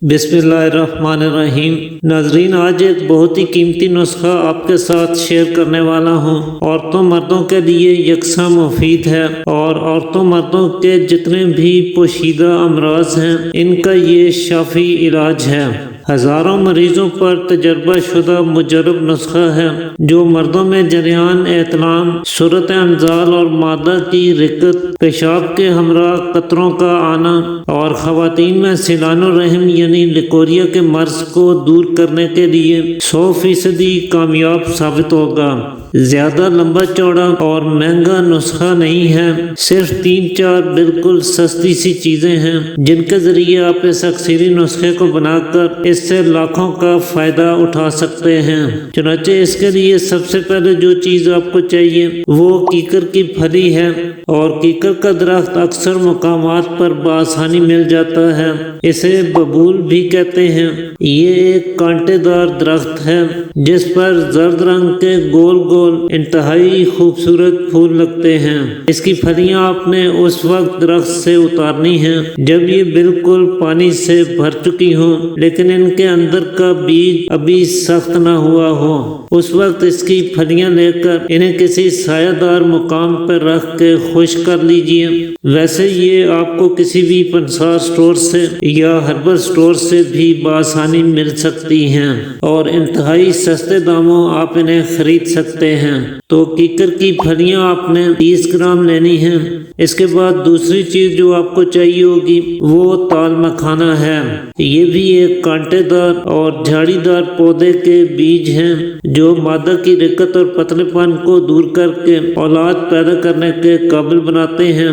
بسم اللہ الرحمن الرحیم۔ ناظرین، آج ایک بہت ہی قیمتی نسخہ آپ کے ساتھ شیئر کرنے والا ہوں۔ عورتوں مردوں کے لیے یکساں مفید ہے اور عورتوں مردوں کے جتنے بھی پوشیدہ امراض ہیں ان کا یہ شافی علاج ہے۔ ہزاروں مریضوں پر تجربہ شدہ مجرب نسخہ ہے جو مردوں میں جریان احتلام، صورت انزال اور مادہ کی رکت، پیشاب کے ہمراہ قطروں کا آنا اور خواتین میں سیلان الرحم یعنی لیکوریا کے مرض کو دور کرنے کے لیے 100% کامیاب ثابت ہوگا۔ زیادہ لمبا چوڑا اور مہنگا نسخہ نہیں ہے، صرف 3-4 بالکل سستی سی چیزیں ہیں جن کے ذریعے آپ اس اکثری نسخے کو بنا کر اس سے لاکھوں کا فائدہ اٹھا سکتے ہیں۔ چنانچہ اس کے لیے سب سے پہلے جو چیز آپ کو چاہیے وہ کیکر کی پھلی ہے، اور کیکر کا درخت اکثر مقامات پر بآسانی مل جاتا ہے۔ اسے ببول بھی کہتے ہیں۔ یہ ایک کانٹے دار درخت ہے جس پر زرد رنگ کے گول گول انتہائی خوبصورت پھول لگتے ہیں۔ اس کی پھلیاں آپ نے اس وقت درخت سے اتارنی ہیں جب یہ بالکل پانی سے بھر چکی ہوں لیکن ان کے اندر کا بیج ابھی سخت نہ ہوا ہو۔ اس وقت اس کی پھلیاں لے کر انہیں کسی سایہ دار مقام پر رکھ کے خشک کر لیجئے۔ ویسے یہ آپ کو کسی بھی پنسار سٹور سے یا ہربل سٹور سے بھی بآسانی مل سکتی ہیں اور انتہائی سستے داموں آپ انہیں خرید سکتے ہیں۔ تو کیکر کی پھلیاں آپ نے 30 گرام لینی ہیں۔ اس کے بعد دوسری چیز جو آپ کو چاہیے ہوگی وہ تال مکھانا ہے۔ یہ بھی ایک کانٹے دار اور جھاڑی دار پودے کے بیج ہیں جو مادہ کی رکت اور پتلے پن کو دور کر کے اولاد پیدا کرنے کے قابل بناتے ہیں،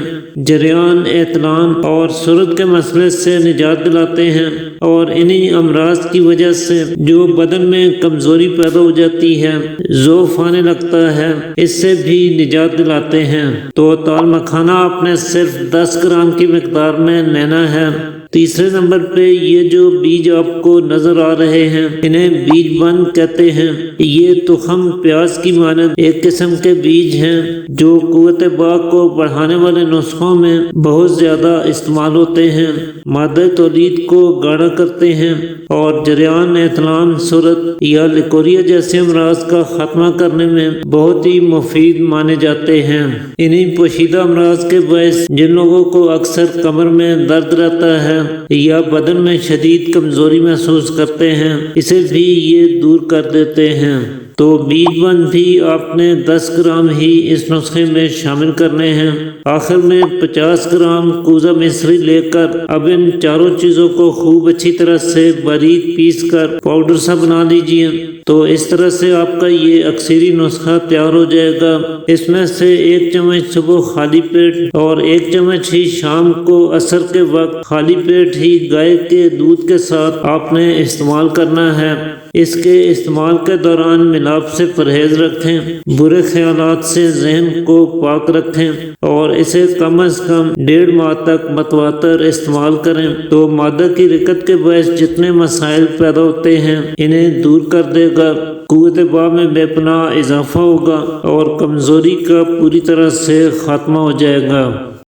جریان احتلام اور سرد کے مسئلے سے نجات دلاتے ہیں، اور انہی امراض کی وجہ سے جو بدن میں کمزوری پیدا ہو جاتی ہے، ضعف آنے لگتا ہے، اس سے بھی نجات دلاتے ہیں۔ تو تال مکھانا آپ نے صرف 10 گرام کی مقدار میں لینا ہے۔ تیسرے نمبر پہ یہ جو بیج آپ کو نظر آ رہے ہیں انہیں بیج بند کہتے ہیں۔ یہ تخم پیاز کی مانند ایک قسم کے بیج ہیں جو قوت باغ کو بڑھانے والے نسخوں میں بہت زیادہ استعمال ہوتے ہیں، مادہ تولید کو گاڑھا کرتے ہیں اور جریان احتلام، صورت یا لیکوریا جیسے امراض کا خاتمہ کرنے میں بہت ہی مفید مانے جاتے ہیں۔ انہی پوشیدہ امراض کے باعث جن لوگوں کو اکثر کمر میں درد رہتا ہے یا بدن میں شدید کمزوری محسوس کرتے ہیں، اسے بھی یہ دور کر دیتے ہیں۔ تو بیج بند بھی آپ نے 10 گرام ہی اس نسخے میں شامل کرنے ہیں۔ آخر میں 50 گرام کوزہ مصری لے کر اب ان چاروں چیزوں کو خوب اچھی طرح سے باریک پیس کر پاؤڈر سا بنا لیجئے۔ تو اس طرح سے آپ کا یہ اکثری نسخہ تیار ہو جائے گا۔ اس میں سے 1 چمچ صبح خالی پیٹ اور 1 چمچ ہی شام کو عصر کے وقت خالی پیٹ ہی گائے کے دودھ کے ساتھ آپ نے استعمال کرنا ہے۔ اس کے استعمال کے دوران ملاپ سے پرہیز رکھیں، برے خیالات سے ذہن کو پاک رکھیں اور اسے کم از کم 1.5 ماہ تک متواتر استعمال کریں۔ تو مادہ کی رکت کے باعث جتنے مسائل پیدا ہوتے ہیں انہیں دور کر دے گا، قوت باء میں بے پناہ اضافہ ہوگا اور کمزوری کا پوری طرح سے خاتمہ ہو جائے گا۔